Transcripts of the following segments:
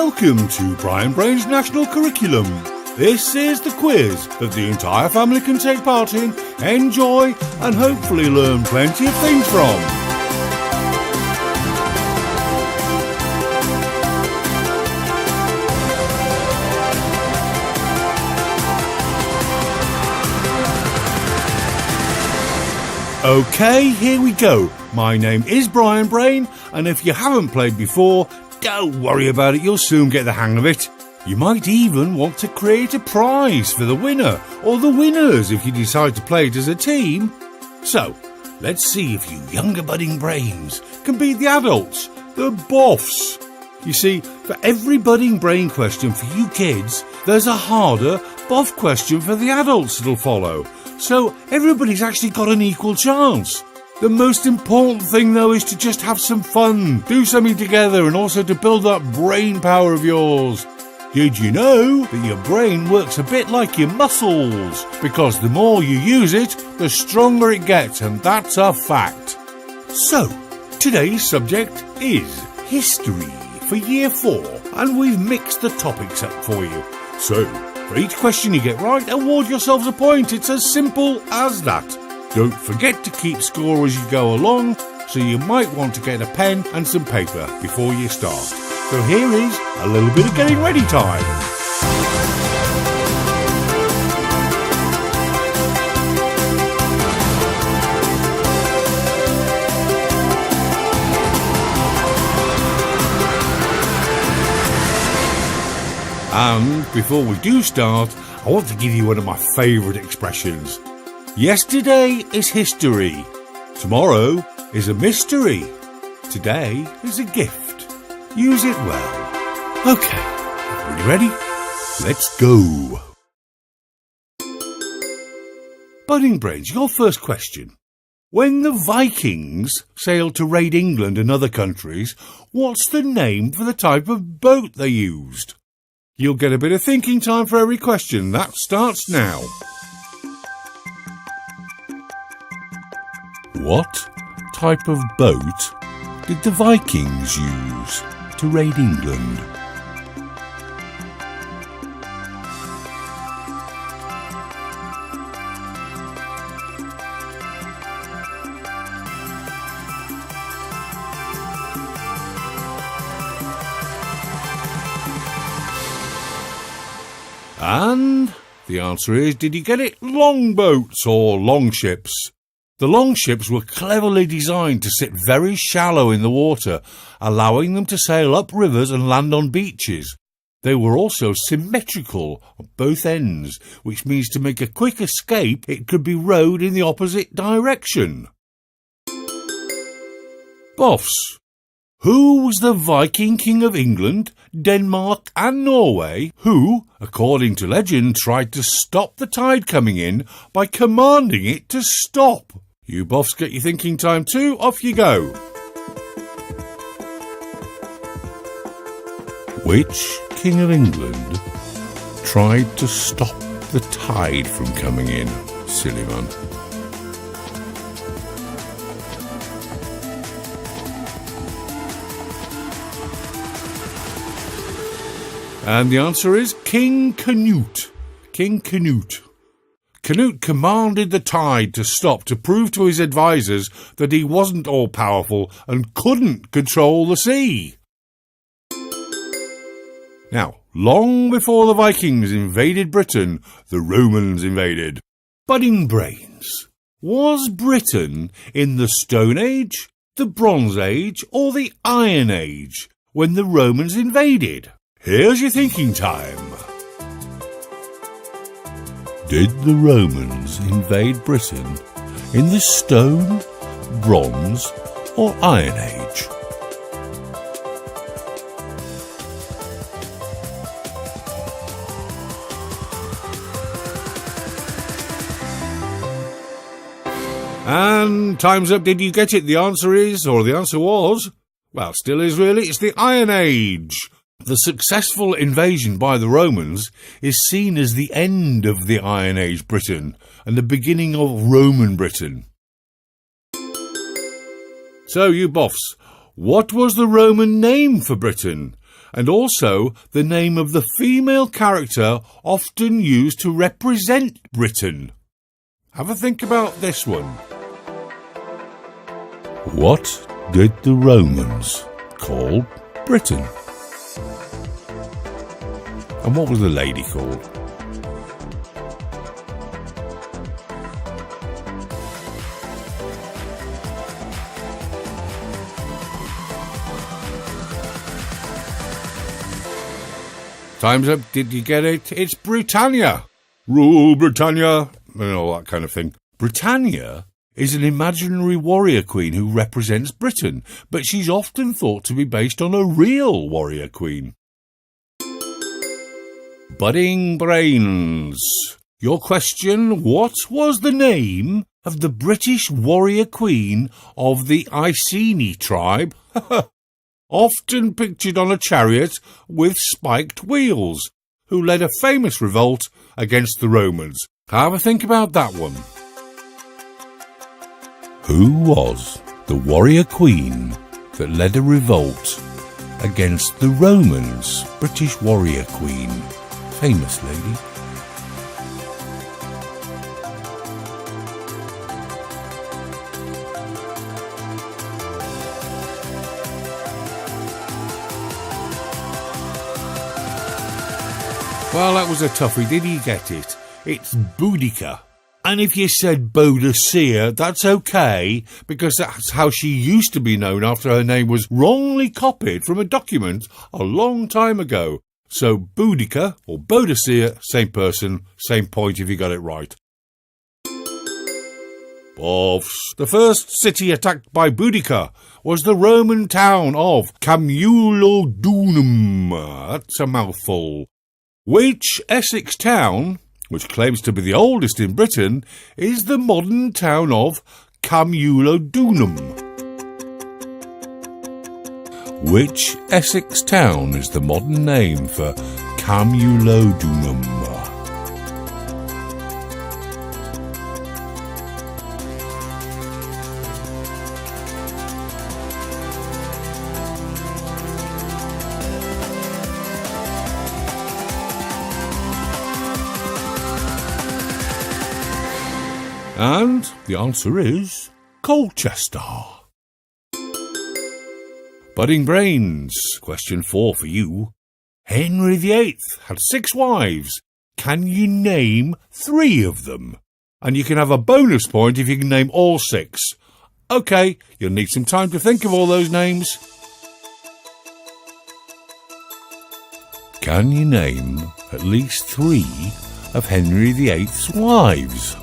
Welcome to Brian Brain's National Curriculum. This is the quiz that the entire family can take part in, enjoy and hopefully learn plenty of things from. Okay, here we go. My name is Brian Brain, and if you haven't played before, don't worry about it, you'll soon get the hang of it. You might even want to create a prize for the winner, or the winners if you decide to play it as a team. So, let's see if you younger budding brains can beat the adults, the boffs. You see, for every budding brain question for you kids, there's a harder boff question for the adults that'll follow. So everybody's actually got an equal chance. The most important thing, though, is to just have some fun, do something together, and also to build that brain power of yours. Did you know that your brain works a bit like your muscles? Because the more you use it, the stronger it gets, and that's a fact. So, today's subject is history for Year 4, and we've mixed the topics up for you. So, for each question you get right, award yourselves a point. It's as simple as that. Don't forget to keep score as you go along, so you might want to get a pen and some paper before you start. So here is a little bit of getting ready time. And before we do start, I want to give you one of my favourite expressions. Yesterday is history. Tomorrow is a mystery. Today is a gift. Use it well. Okay, are you ready? Let's go. Budding Brains, your first question. When the Vikings sailed to raid England and other countries, what's the name for the type of boat they used? You'll get a bit of thinking time for every question. That starts now. What type of boat did the Vikings use to raid England? And the answer is, did you get it? Longboats or longships. The longships were cleverly designed to sit very shallow in the water, allowing them to sail up rivers and land on beaches. They were also symmetrical on both ends, which means to make a quick escape, it could be rowed in the opposite direction. Boffs. Who was the Viking king of England, Denmark and Norway who, according to legend, tried to stop the tide coming in by commanding it to stop? You boffs get your thinking time too. Off you go. Which king of England tried to stop the tide from coming in? Silly man. And the answer is King Canute. King Canute. Canute commanded the tide to stop to prove to his advisors that he wasn't all-powerful and couldn't control the sea. Now, long before the Vikings invaded Britain, the Romans invaded. Budding Brains. Was Britain in the Stone Age, the Bronze Age or the Iron Age when the Romans invaded? Here's your thinking time. Did the Romans invade Britain in the Stone, Bronze or Iron Age? And time's up. Did you get it? The answer is, or the answer was, well, still is really, it's the Iron Age. The successful invasion by the Romans is seen as the end of the Iron Age Britain and the beginning of Roman Britain. So, you boffs, what was the Roman name for Britain? and also the name of the female character often used to represent Britain. Have a think about this one. What did the Romans call Britain? And what was the lady called? Time's up. Did you get it? It's Britannia. Rule Britannia. And all that kind of thing. Britannia is an imaginary warrior queen who represents Britain, but she's often thought to be based on a real warrior queen. Budding Brains. Your question, what was the name of the British warrior queen of the Iceni tribe? Often pictured on a chariot with spiked wheels, who led a famous revolt against the Romans. Have a think about that one. Who was the warrior queen that led a revolt against the Romans? British warrior queen. Famous lady. Well, that was a toughie. Did he get it? It's Boudica. And if you said Boadicea, that's okay, because that's how she used to be known after her name was wrongly copied from a document a long time ago. So Boudica or Boadicea, same person, same point if you got it right. Boffs. The first city attacked by Boudica was the Roman town of Camulodunum. That's a mouthful. Which Essex town, which claims to be the oldest in Britain, is the modern town of Camulodunum? Which Essex town is the modern name for Camulodunum? And the answer is Colchester. Budding Brains, question 4 for you. Henry VIII had 6 wives. Can you name 3 of them? And you can have a bonus point if you can name all 6. OK, you'll need some time to think of all those names. Can you name at least 3 of Henry VIII's wives?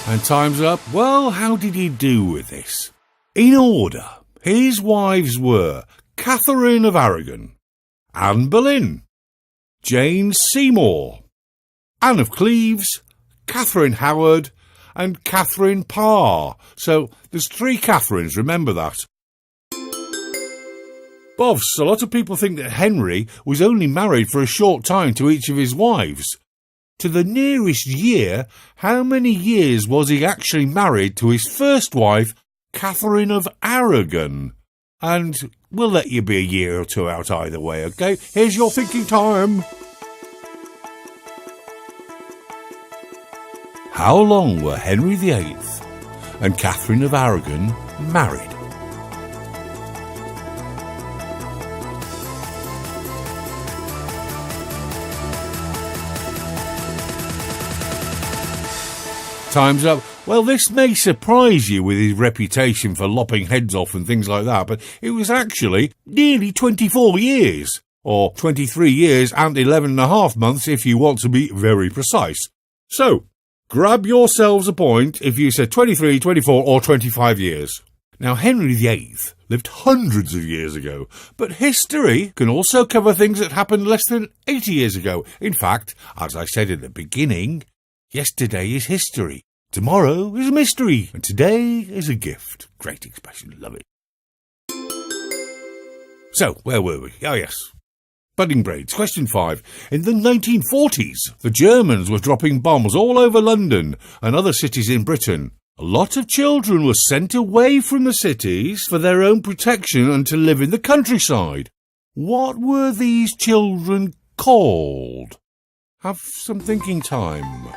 And time's up. Well, how did he do with this? In order, his wives were Catherine of Aragon, Anne Boleyn, Jane Seymour, Anne of Cleves, Catherine Howard, and Catherine Parr. So there's 3 Catherines, remember that. Boffs, a lot of people think that Henry was only married for a short time to each of his wives. To the nearest year, how many years was he actually married to his first wife, Catherine of Aragon? And we'll let you be a year or 2 out either way, OK? Here's your thinking time. How long were Henry VIII and Catherine of Aragon married? Time's up. Well, this may surprise you with his reputation for lopping heads off and things like that, but it was actually nearly 24 years, or 23 years and 11 and a half months if you want to be very precise. So, grab yourselves a point if you said 23, 24 or 25 years. Now, Henry VIII lived hundreds of years ago, but history can also cover things that happened less than 80 years ago. In fact, as I said at the beginning, yesterday is history, tomorrow is a mystery, and today is a gift. Great expression, love it. So, where were we? Oh yes. Budding Brains. Question 5. In the 1940s, the Germans were dropping bombs all over London and other cities in Britain. A lot of children were sent away from the cities for their own protection and to live in the countryside. What were these children called? Have some thinking time.